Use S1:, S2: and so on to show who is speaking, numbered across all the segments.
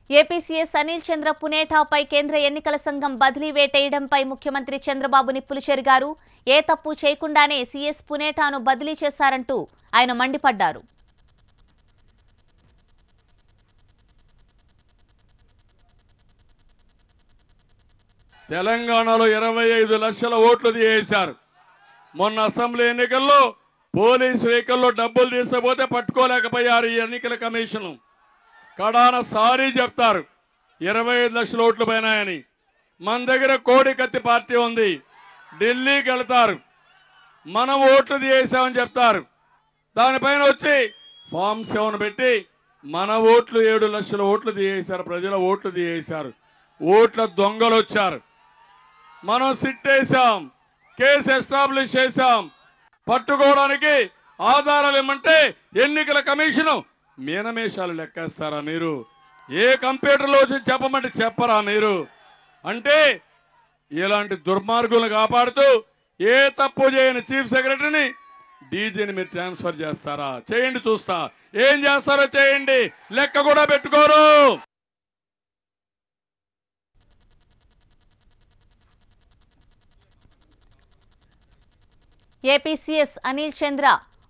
S1: AP CS Anil Chandra పునేఠాపై కేంద్ర ఎన్నికల సంఘం బదిలీ వేటేయడంపై ముఖ్యమంత్రి చంద్రబాబు నిప్పులు చెరిగారు. ఏ తప్పు చేయకుండానే సీఎస్ పునేఠాను బదిలీ చేశారంటూ ఆయన మండిపడ్డారు.
S2: తెలంగాణలో 25 లక్షల ఓట్లు తీసేశారు. మొన్న అసెంబ్లీ ఎన్నికల్లో పోలీసు వెహికల్లో డబ్బులు తీసుకుపోతే పట్టుకోలేకపోయారు ఈ ఎన్నికల కమిషన్. కడాన సారీ చెప్తారు 25 లక్షల ఓట్లు పోయినాయని. మన దగ్గర కోడి కత్తి పార్టీ ఉంది, ఢిల్లీకి వెళ్తారు, మనం ఓట్లు తీసేసామని చెప్తారు. దానిపైన వచ్చి ఫామ్ 7 పెట్టి మన ఓట్లు 7 లక్షల ఓట్లు తీసేశారు, ప్రజల ఓట్లు తీసేశారు. ఓట్ల దొంగలు వచ్చారు. మనం సిట్ వేసాం, కేసు ఎస్టాబ్లిష్ చేశాం. పట్టుకోవడానికి ఆధారాలు ఇమ్మంటే ఎన్నికల కమిషను మీనమేషాలు లెక్కేస్తారా మీరు? ఏ కంప్యూటర్లో వచ్చి చెప్పమంటే చెప్పరా మీరు? అంటే ఇలాంటి దుర్మార్గులను కాపాడుతూ ఏ తప్పు చేయని చీఫ్ సెక్రటరీని డీజీని మీరు ట్రాన్స్ఫర్ చేస్తారా? చేయండి, చూస్తా. ఏం చేస్తారో చేయండి, లెక్క కూడా పెట్టుకోరు.
S1: ఏపీ సీఎస్ అనిల్ చంద్ర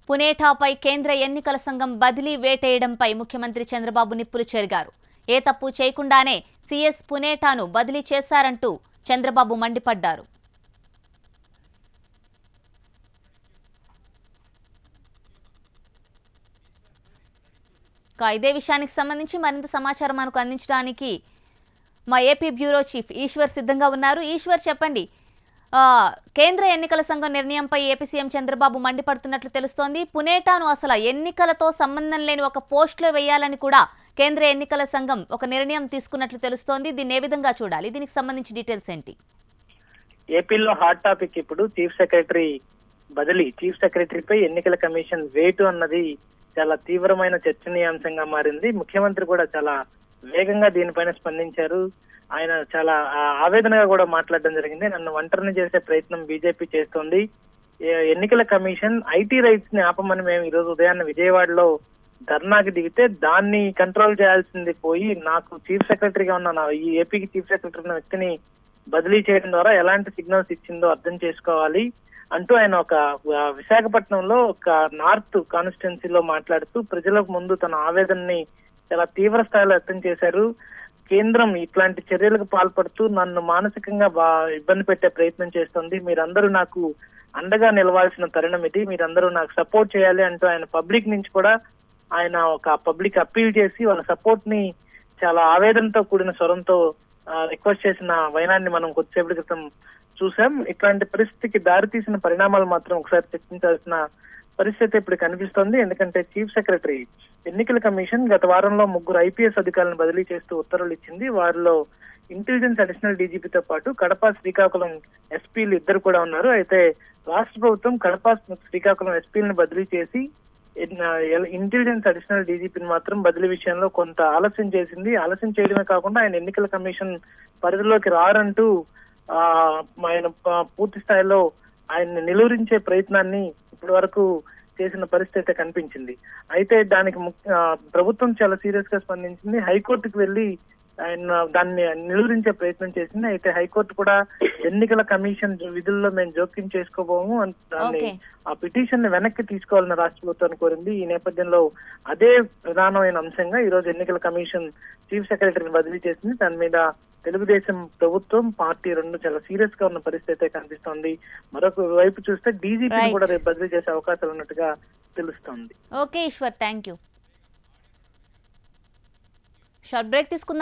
S1: పునేఠాపై కేంద్ర ఎన్నికల సంఘం బదిలీ వేటేయడంపై ముఖ్యమంత్రి చంద్రబాబు నిప్పులు చెరిగారు. ఏ తప్పు చేయకుండానే సీఎస్ పునేఠాను బదిలీ చేశారంటూ చంద్రబాబు మండిపడ్డారు. ఇదే విషయానికి సంబంధించి మరింత సమాచారం మనకు అందించడానికి మా ఏపీ బ్యూరో చీఫ్ ఈశ్వర్ సిద్ధంగా ఉన్నారు. ఈశ్వర్, చెప్పండి. కేంద్ర ఎన్నికల సంఘం నిర్ణయంపై ఏపీ సీఎం చంద్రబాబు మండిపడుతున్నట్లు తెలుస్తోంది. పునేఠాను అసలు ఎన్నికలతో సంబంధం లేని ఒక పోస్టులో వేయాలని కూడా కేంద్ర ఎన్నికల సంఘం ఒక నిర్ణయం తీసుకున్నట్లు తెలుస్తోంది. దీన్ని ఏ విధంగా చూడాలి? దీనికి సంబంధించి డీటెయిల్స్ ఏంటి?
S3: ఏపీలో హాట్ టాపిక్ ఇప్పుడు చీఫ్ సెక్రటరీ బదిలీ. చీఫ్ సెక్రటరీపై ఎన్నికల కమిషన్ వేటు అన్నది చాలా తీవ్రమైన చర్చనీయాంశంగా మారింది. ముఖ్యమంత్రి కూడా చాలా వేగంగా దీనిపైన స్పందించారు. ఆయన చాలా ఆవేదనగా కూడా మాట్లాడడం జరిగింది. నన్ను ఒంటరిని చేసే ప్రయత్నం బీజేపీ చేస్తోంది. ఎన్నికల కమిషన్ ఐటీ రైట్స్ ని ఆపమని మేము ఈ రోజు ఉదయాన్నే విజయవాడలో ధర్నాకి దిగితే దాన్ని కంట్రోల్ చేయాల్సింది పోయి నాకు చీఫ్ సెక్రటరీగా ఉన్న ఈ ఏపీకి చీఫ్ సెక్రటరీ ఉన్న వ్యక్తిని బదిలీ చేయడం ద్వారా ఎలాంటి సిగ్నల్స్ ఇచ్చిందో అర్థం చేసుకోవాలి అంటూ ఆయన ఒక విశాఖపట్నంలో ఒక నార్త్ కాన్స్టిట్యున్సీలో మాట్లాడుతూ ప్రజలకు ముందు తన ఆవేదనని చాలా తీవ్ర స్థాయిలో వ్యక్తం చేశారు. కేంద్రం ఇట్లాంటి చర్యలకు పాల్పడుతూ నన్ను మానసికంగా ఇబ్బంది పెట్టే ప్రయత్నం చేస్తుంది. మీరందరూ నాకు అండగా నిలవాల్సిన తరుణం ఇది, మీరందరూ నాకు సపోర్ట్ చేయాలి అంటూ ఆయన పబ్లిక్ నుంచి కూడా ఆయన ఒక పబ్లిక్ అప్పీల్ చేసి వాళ్ళ సపోర్ట్ ని చాలా ఆవేదనతో కూడిన స్వరంతో రిక్వెస్ట్ చేసిన వైనాన్ని మనం కొద్దిసేపటి క్రితం చూసాం. ఇట్లాంటి పరిస్థితికి దారితీసిన పరిణామాలు మాత్రం ఒకసారి చర్చించాల్సిన పరిస్థితి ఇప్పుడు కనిపిస్తోంది. ఎందుకంటే చీఫ్ సెక్రటరీ ఎన్నికల కమిషన్ గత వారంలో 3 ఐపీఎస్ అధికారులను బదిలీ చేస్తూ ఉత్తర్వులు ఇచ్చింది. వారిలో ఇంటెలిజెన్స్ అడిషనల్ డీజీపీతో పాటు కడప, శ్రీకాకుళం ఎస్పీలు 2 కూడా ఉన్నారు. అయితే రాష్ట్ర ప్రభుత్వం కడప, శ్రీకాకుళం ఎస్పీలను బదిలీ చేసి ఇంటెలిజెన్స్ అడిషనల్ డీజీపీని మాత్రం బదిలీ విషయంలో కొంత ఆలస్యం చేసింది. ఆలస్యం చేయడమే కాకుండా ఆయన ఎన్నికల కమిషన్ పరిధిలోకి రారంటూ ఆయన పూర్తి స్థాయిలో ఆయన్ని నిలువరించే ప్రయత్నాన్ని ఇప్పటి వరకు చేసిన పరిస్థితి కనిపించింది. అయితే దానికి ప్రభుత్వం చాలా సీరియస్ గా స్పందించింది. హైకోర్టుకు వెళ్లి ఆయన దాన్ని నిలువరించే ప్రయత్నం చేసింది. అయితే హైకోర్టు కూడా ఎన్నికల కమిషన్ విధుల్లో మేము జోక్యం చేసుకోబోము అని దాన్ని ఆ పిటిషన్ ని వెనక్కి తీసుకోవాలని రాష్ట్ర ప్రభుత్వాన్ని కోరింది. ఈ నేపథ్యంలో అదే ప్రధానమైన అంశంగా ఈ రోజు ఎన్నికల కమిషన్ చీఫ్ సెక్రటరీని బదిలీ చేసింది. దాని మీద తెలుగుదేశం ప్రభుత్వం, పార్టీ 2 చాలా సీరియస్ గా ఉన్న పరిస్థితి కనిపిస్తోంది. మరొక వైపు చూస్తే డీజీపీని కూడా రేపు బదిలీ చేసే అవకాశాలు ఉన్నట్టుగా తెలుస్తోంది.
S1: Okay Eshwar, thank you. Short break తీసుకుందాం.